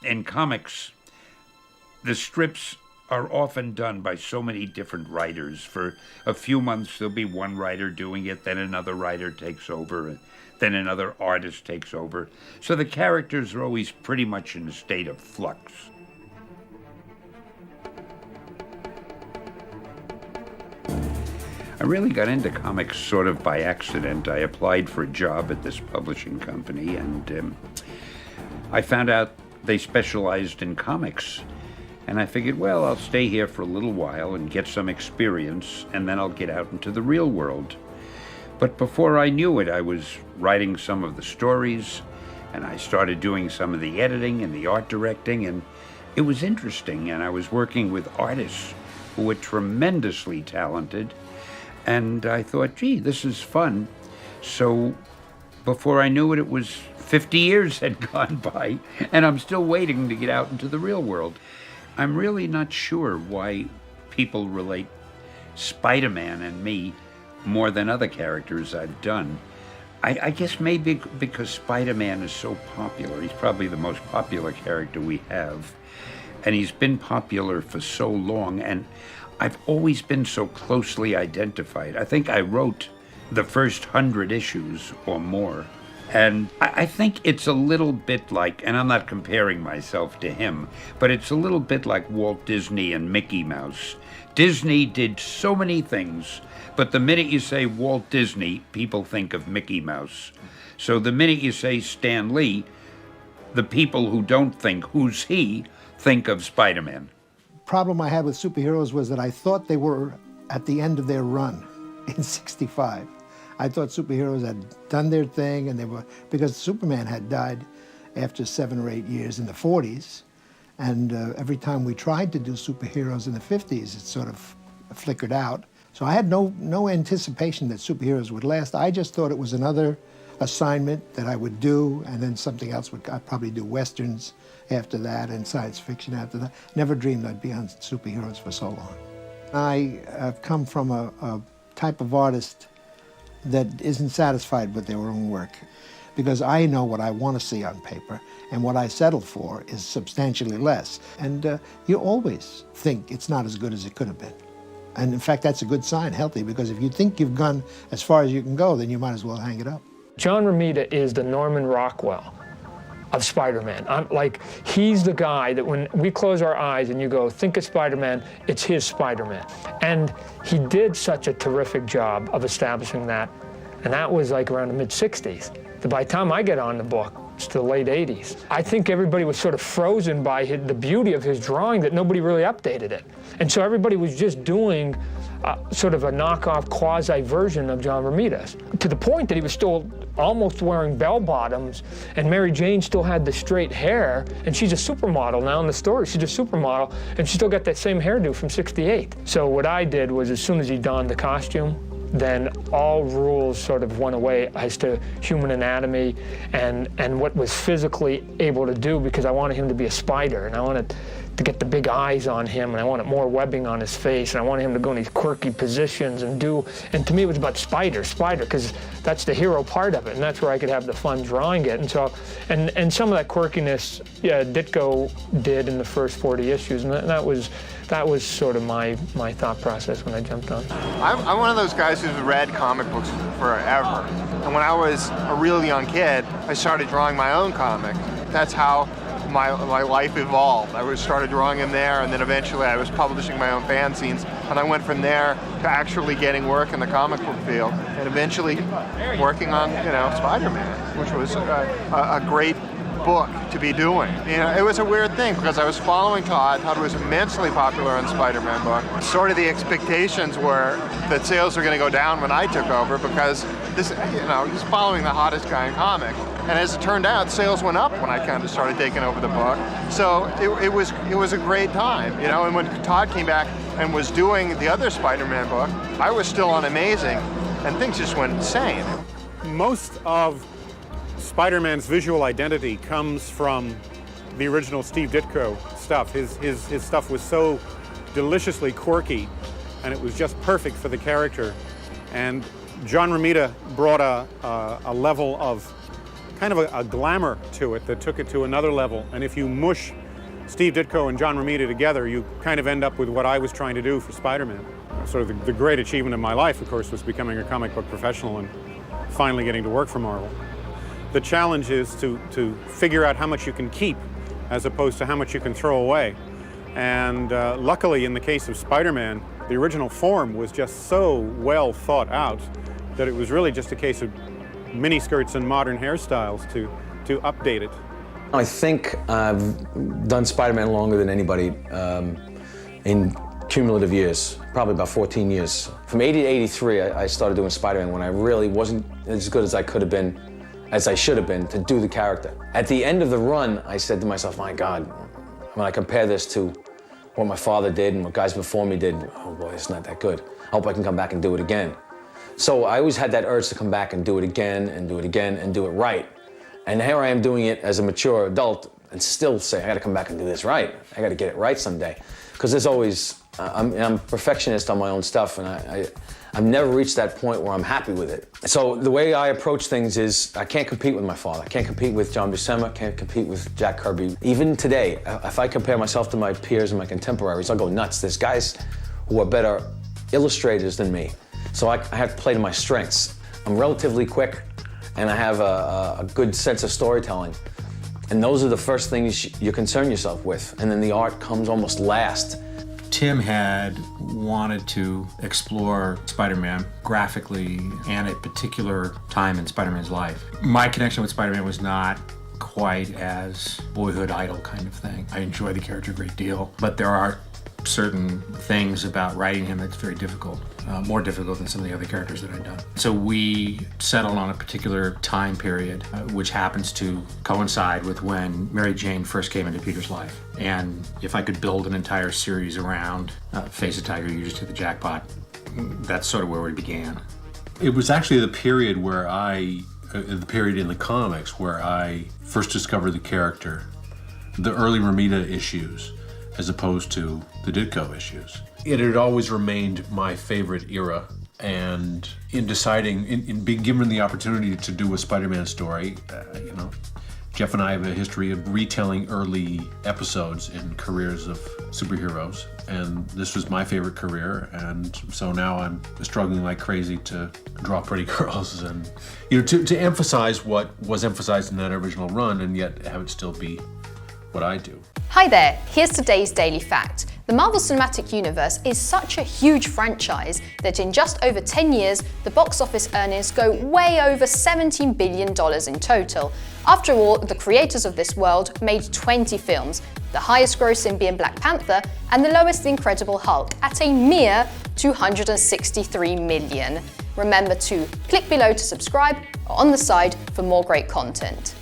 In comics, the strips are often done by so many different writers. For a few months, there'll be one writer doing it, then another writer takes over, then another artist takes over. So the characters are always pretty much in a state of flux. I really got into comics sort of by accident. I applied for a job at this publishing company, and I found out they specialized in comics. And I figured, well, I'll stay here for a little while and get some experience, and then I'll get out into the real world. But before I knew it, I was writing some of the stories, and I started doing some of the editing and the art directing, and it was interesting. And I was working with artists who were tremendously talented. And I thought, gee, this is fun. So before I knew it, it was 50 years had gone by, and I'm still waiting to get out into the real world. I'm really not sure why people relate Spider-Man and me more than other characters I've done. I guess maybe because Spider-Man is so popular. He's probably the most popular character we have. And he's been popular for so long, and I've always been so closely identified. I think I wrote the first 100 issues or more. And I think it's a little bit like, and I'm not comparing myself to him, but it's a little bit like Walt Disney and Mickey Mouse. Disney did so many things, but the minute you say Walt Disney, people think of Mickey Mouse. So the minute you say Stan Lee, the people who don't think, who's he, think of Spider-Man. Problem I had with superheroes was that I thought they were at the end of their run in '65. I thought superheroes had done their thing, and they were, because Superman had died after 7 or 8 years in the '40s, and every time we tried to do superheroes in the '50s, it sort of flickered out. So I had no anticipation that superheroes would last. I just thought it was another assignment that I would do, and then something else I'd probably do Westerns after that and science fiction after that. Never dreamed I'd be on superheroes for so long. I have come from a type of artist that isn't satisfied with their own work, because I know what I want to see on paper, and what I settle for is substantially less. And you always think it's not as good as it could have been. And in fact, that's a good sign, healthy, because if you think you've gone as far as you can go, then you might as well hang it up. John Romita is the Norman Rockwell of Spider-Man. He's the guy that when we close our eyes and you go, think of Spider-Man, it's his Spider-Man. And he did such a terrific job of establishing that. And that was like around the mid-'60s. By the time I get on the book, it's the late '80s. I think everybody was sort of frozen by the beauty of his drawing, that nobody really updated it. And so everybody was just doing sort of a knockoff quasi version of John Romita's, to the point that he was still almost wearing bell-bottoms, and Mary Jane still had the straight hair, and she's a supermodel now in the story. She's a supermodel, and she still got that same hairdo from '68. So what I did was, as soon as he donned the costume, then all rules sort of went away as to human anatomy and what was physically able to do, because I wanted him to be a spider, and I wanted to get the big eyes on him, and I wanted more webbing on his face, and I wanted him to go in these quirky positions and to me it was about spider, because that's the hero part of it, and that's where I could have the fun drawing it. And so, and some of that quirkiness, Ditko did in the first 40 issues, and that was sort of my thought process when I jumped on. I'm one of those guys who's read comic books forever. And when I was a real young kid, I started drawing my own comic. That's how my life evolved. I started drawing them there, and then eventually I was publishing my own fanzines, and I went from there to actually getting work in the comic book field, and eventually working on, Spider-Man, which was a great book to be doing. It was a weird thing, because I was following Todd. Todd was immensely popular on Spider-Man book. Sort of the expectations were that sales were going to go down when I took over, because this, he's following the hottest guy in comics. And as it turned out, sales went up when I kind of started taking over the book. So it was a great time, And when Todd came back and was doing the other Spider-Man book, I was still on Amazing, and things just went insane. Most of Spider-Man's visual identity comes from the original Steve Ditko stuff. His stuff was so deliciously quirky, and it was just perfect for the character. And John Romita brought a level of kind of a glamour to it that took it to another level. And if you mush Steve Ditko and John Romita together, you kind of end up with what I was trying to do for Spider-Man. Sort of the great achievement of my life, of course, was becoming a comic book professional and finally getting to work for Marvel. The challenge is to figure out how much you can keep as opposed to how much you can throw away. And luckily, in the case of Spider-Man, the original form was just so well thought out that it was really just a case of miniskirts and modern hairstyles to update it. I think I've done Spider-Man longer than anybody in cumulative years, probably about 14 years. From 80 to 83, I started doing Spider-Man when I really wasn't as good as I could have been, as I should have been, to do the character. At the end of the run, I said to myself, my God, when I compare this to what my father did and what guys before me did, oh boy, it's not that good. I hope I can come back and do it again. So I always had that urge to come back and do it again and do it again and do it right. And here I am doing it as a mature adult and still say, I gotta come back and do this right. I gotta get it right someday. Because there's always, I'm a perfectionist on my own stuff, and I've never reached that point where I'm happy with it. So the way I approach things is, I can't compete with my father. I can't compete with John Buscema, can't compete with Jack Kirby. Even today, if I compare myself to my peers and my contemporaries, I'll go nuts. There's guys who are better illustrators than me. So I have to play to my strengths. I'm relatively quick, and I have a good sense of storytelling. And those are the first things you concern yourself with. And then the art comes almost last. Tim had wanted to explore Spider-Man graphically and at a particular time in Spider-Man's life. My connection with Spider-Man was not quite as boyhood idol kind of thing. I enjoy the character a great deal, but there are certain things about writing him that's very difficult, more difficult than some of the other characters that I've done. So we settled on a particular time period, which happens to coincide with when Mary Jane first came into Peter's life. And if I could build an entire series around Face a Tiger, You Just Hit the Jackpot, that's sort of where we began. It was actually the period where the period in the comics where I first discovered the character, the early Romita issues, as opposed to the Ditko issues. It had always remained my favorite era, and in deciding, in being given the opportunity to do a Spider-Man story, Jeff and I have a history of retelling early episodes in careers of superheroes, and this was my favorite career, and so now I'm struggling like crazy to draw pretty girls and, to emphasize what was emphasized in that original run and yet have it still be what I do. Hi there, here's today's Daily Fact. The Marvel Cinematic Universe is such a huge franchise that in just over 10 years, the box office earnings go way over $17 billion in total. After all, the creators of this world made 20 films, the highest grossing being Black Panther and the lowest The Incredible Hulk at a mere $263 million. Remember to click below to subscribe or on the side for more great content.